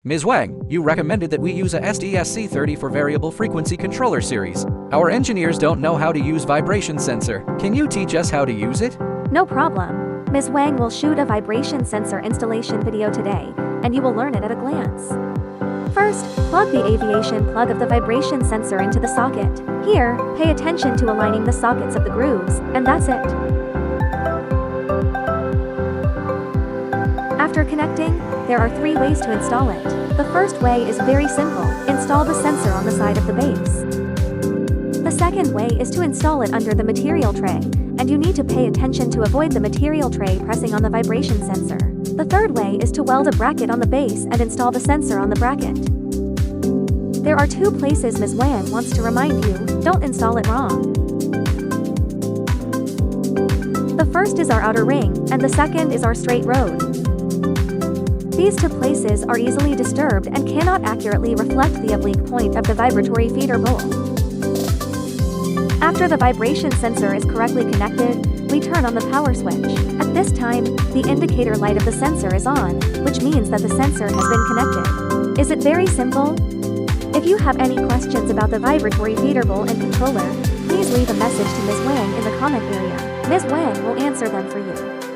Ms. Wang, you recommended that we use a SDVC for variable frequency controller series. Our engineers don't know how to use vibration sensor. Can you teach us how to use it? No problem. Ms. Wang will shoot a vibration sensor installation video today, and you will learn it at a glance. First, plug the aviation plug of the vibration sensor into the socket. Here, pay attention to aligning the sockets of the grooves, and that's it. After connecting, there are 3 ways to install it. The first way is very simple. Install the sensor on the side of the base. The second way is to install it under the material tray, and you need to pay attention to avoid the material tray pressing on the vibration sensor. The third way is to weld a bracket on the base and install the sensor on the bracket. There are 2 places Ms. Wang wants to remind you, don't install it wrong. The first is our outer ring, and the second is our straight road. These 2 places are easily disturbed and cannot accurately reflect the oblique point of the vibratory feeder bowl. After the vibration sensor is correctly connected, we turn on the power switch. At this time, the indicator light of the sensor is on, which means that the sensor has been connected. Is it very simple? If you have any questions about the vibratory feeder bowl and controller, please leave a message to Ms. Wang in the comment area. Ms. Wang will answer them for you.